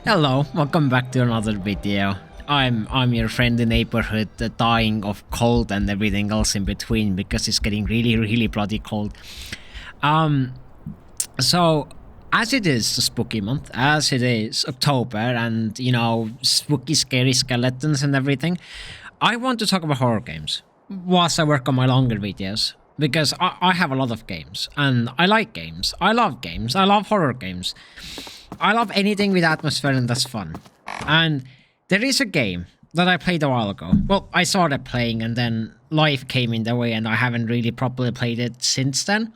Hello, welcome back to another video. I'm your friendly neighborhood, dying of cold and everything else in between because it's getting really bloody cold. So as it is the spooky month, as it is October, and you know, spooky scary skeletons and everything, I want to talk about horror games whilst I work on my longer videos. Because I have a lot of games, and I like games. I love games. I love horror games. I love anything with atmosphere and that's fun. And there is a game that I played a while ago. Well, I started playing and then life came in the way and I haven't really properly played it since then.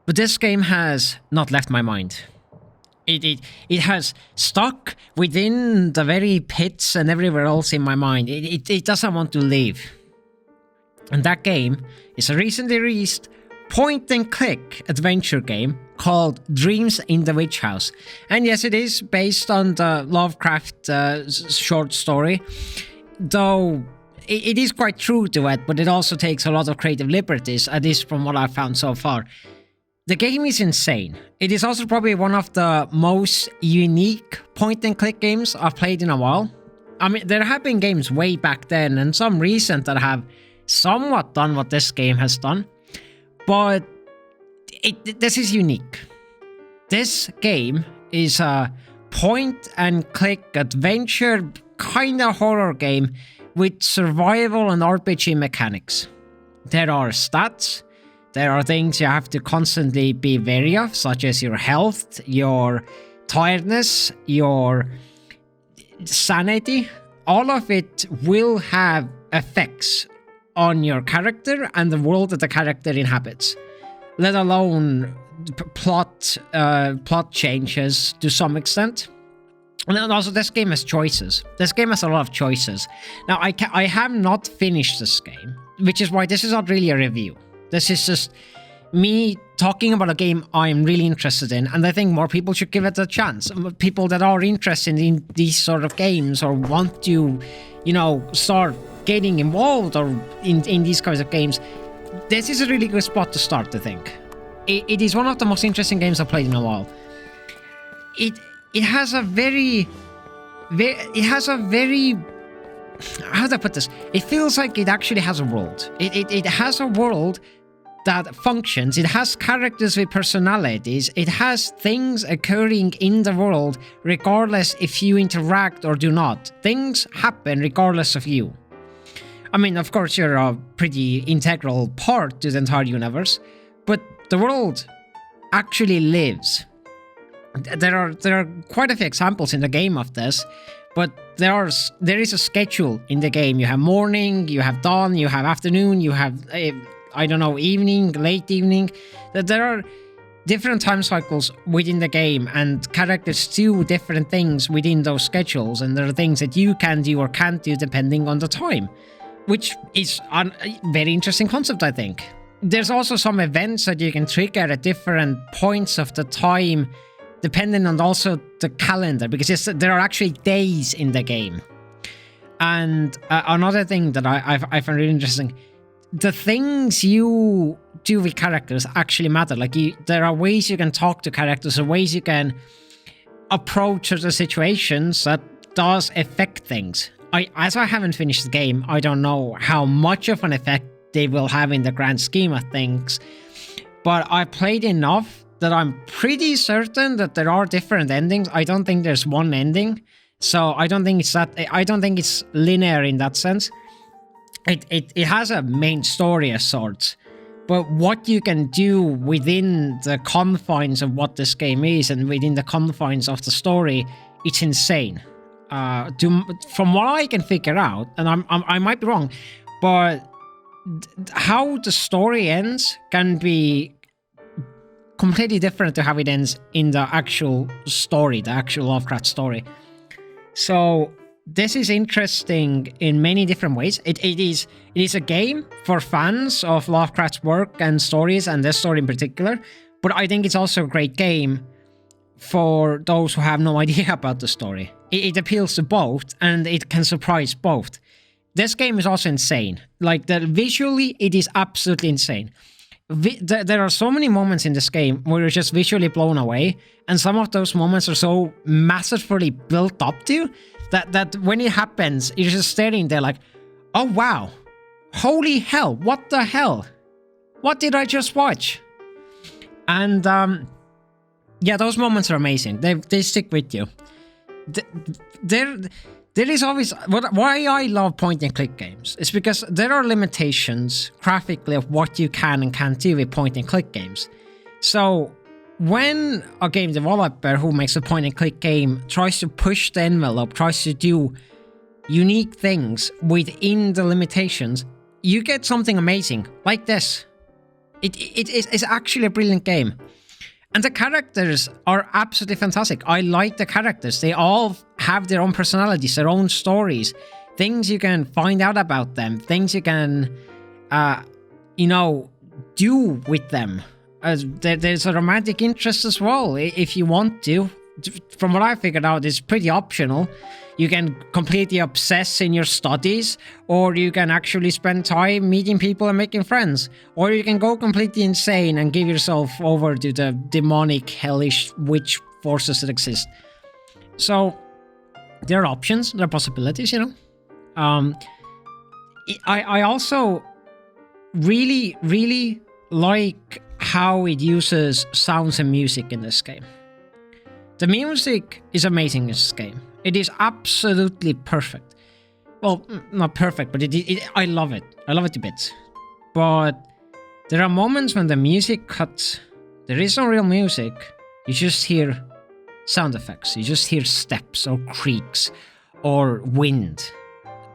But this game has not left my mind. It has stuck within the very pits and everywhere else in my mind. It doesn't want to leave. And that game is a recently released point-and-click adventure game called Dreams in the Witch House. And yes, it is based on the Lovecraft short story, though it is quite true to it, but it also takes a lot of creative liberties, at least from what I've found so far. The game is insane. It is also probably one of the most unique point-and-click games I've played in a while. I mean, there have been games way back then, and some recent that have somewhat done what this game has done, but this is unique. This game is a point-and-click adventure kind of horror game with survival and RPG mechanics. There are stats, there are things you have to constantly be wary of, such as your health, your tiredness, your sanity. All of it will have effects on your character and the world that the character inhabits, let alone plot changes to some extent. And then also this game has choices. This game has a lot of choices. Now I have not finished this game, which is why this is not really a review. This is just me talking about a game I'm really interested in, and I think more people should give it a chance. People that are interested in these sort of games or want to, you know, start getting involved or in these kinds of games, this is a really good spot to start, I think. It is one of the most interesting games I've played in a while. It has a very how do I put this? It feels like it actually has a world. It has a world that functions. It has characters with personalities. It has things occurring in the world regardless if you interact or do not. Things happen regardless of you. I mean, of course, you're a pretty integral part to the entire universe, but the world actually lives. There are quite a few examples in the game of this, but there is a schedule in the game. You have morning, you have dawn, you have afternoon, you have, I don't know, evening, late evening. There are different time cycles within the game, and characters do different things within those schedules, and there are things that you can do or can't do depending on the time, which is a very interesting concept, I think. There's also some events that you can trigger at different points of the time, depending on also the calendar, because there are actually days in the game. And another thing that I find really interesting, the things you do with characters actually matter. Like, there are ways you can talk to characters, or ways you can approach the situations that does affect things. As I haven't finished the game, I don't know how much of an effect they will have in the grand scheme of things, but I played enough that I'm pretty certain that there are different endings. I don't think there's one ending, so I don't think it's linear in that sense. It has a main story as sorts, but what you can do within the confines of what this game is and within the confines of the story, it's insane. From what I can figure out, and I might be wrong, but how the story ends can be completely different to how it ends in the actual story, the actual Lovecraft story. So this is interesting in many different ways. It is a game for fans of Lovecraft's work and stories, and this story in particular, but I think it's also a great game for those who have no idea about the story. It appeals to both, and it can surprise both. This game is also insane. Like, visually, it is absolutely insane. there are so many moments in this game where you're just visually blown away, and some of those moments are so masterfully built up to that when it happens, you're just staring there like, oh wow, holy hell, what the hell? What did I just watch? And yeah, those moments are amazing. They stick with you. There is always why I love point and click games. It's because there are limitations graphically of what you can and can't do with point and click games. So when a game developer who makes a point and click game tries to push the envelope, tries to do unique things within the limitations, you get something amazing like this. It's actually a brilliant game. And the characters are absolutely fantastic. I like the characters. They all have their own personalities, their own stories, things you can find out about them, things you can, do with them. There's a romantic interest as well, if you want to. From what I figured out, it's pretty optional. You can completely obsess in your studies, or you can actually spend time meeting people and making friends, or you can go completely insane and give yourself over to the demonic, hellish witch forces that exist. So there are options, there are possibilities, I also really, really like how it uses sounds and music in this game. The music is amazing in this game. It is absolutely perfect. Well, not perfect, but I love it. I love it to bits. But there are moments when the music cuts. There is no real music. You just hear sound effects. You just hear steps or creaks or wind.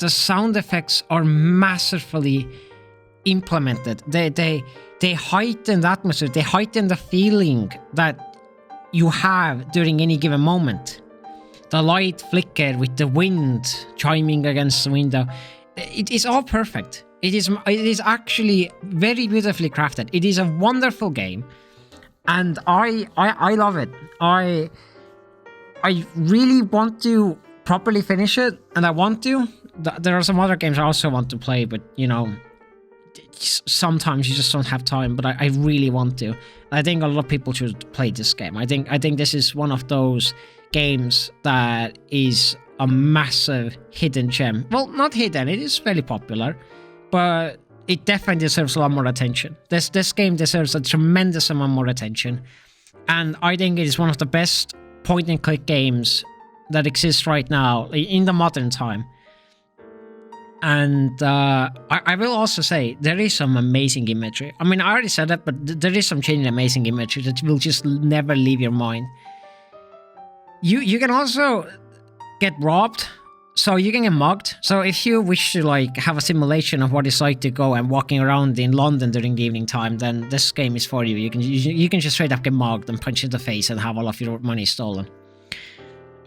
The sound effects are masterfully implemented. They heighten the atmosphere. They heighten the feeling that you have during any given moment. The light flicker with the wind chiming against the window. It is all perfect. It is actually very beautifully crafted. It is a wonderful game, and I love it. I really want to properly finish it, and I want to. There are some other games I also want to play, but sometimes you just don't have time. But I really want to. I think a lot of people should play this game. I think this is one of those games that is a massive hidden gem. Well, not hidden, it is very popular, but it definitely deserves a lot more attention. This game deserves a tremendous amount more attention, and I think it is one of the best point and click games that exists right now in the modern time. And I will also say there is some amazing imagery. I mean, I already said that, but there is some genuinely amazing imagery that will just never leave your mind. You can also get robbed, so you can get mugged. So if you wish to have a simulation of what it's like to go and walking around in London during the evening time, then this game is for you. You can just straight up get mugged and punched in the face and have all of your money stolen.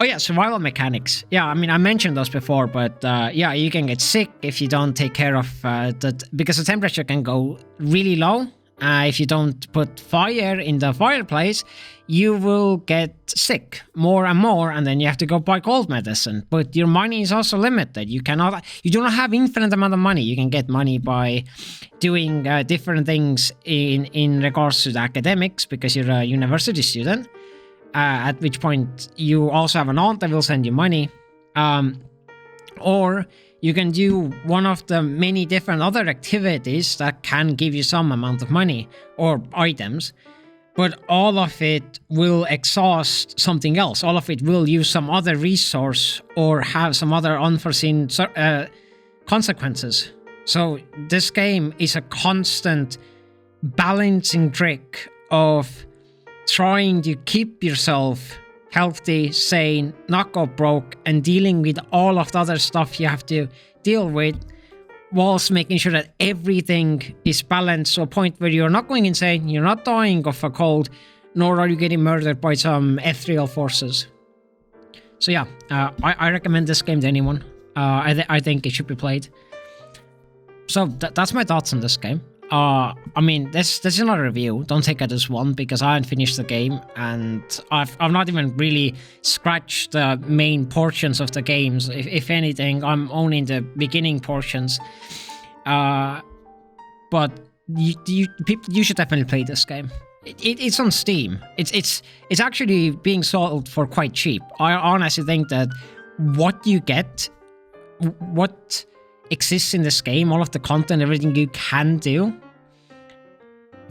Oh yeah, survival mechanics. Yeah, I mean, I mentioned those before, but yeah, you can get sick if you don't take care of that, because the temperature can go really low. If you don't put fire in the fireplace, you will get sick more and more, and then you have to go buy cold medicine. But your money is also limited. You do not have infinite amount of money. You can get money by doing different things in regards to the academics, because you're a university student. At which point you also have an aunt that will send you money. Or you can do one of the many different other activities that can give you some amount of money or items, but all of it will exhaust something else. All of it will use some other resource or have some other unforeseen consequences. So this game is a constant balancing trick of trying to keep yourself healthy, sane, not go broke, and dealing with all of the other stuff you have to deal with, whilst making sure that everything is balanced to a point where you're not going insane, you're not dying of a cold, nor are you getting murdered by some ethereal forces. So yeah, I recommend this game to anyone. I think it should be played. So that's my thoughts on this game. I mean, this is not a review. Don't take it as one, because I haven't finished the game, and I've not even really scratched the main portions of the games. If anything, I'm only in the beginning portions. But you should definitely play this game. It's on Steam. It's actually being sold for quite cheap. I honestly think that what you get, what exists in this game, all of the content, everything you can do,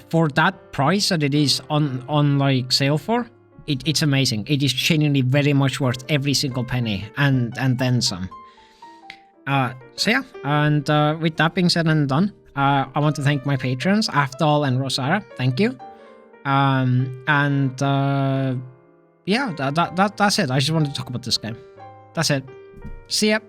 for that price that it is on like sale for, it's amazing. It is genuinely very much worth every single penny and then some. So yeah, and with that being said and done, I want to thank my patrons, Afdal and Rosara. Thank you. Yeah, that's it. I just wanted to talk about this game. That's it. See ya.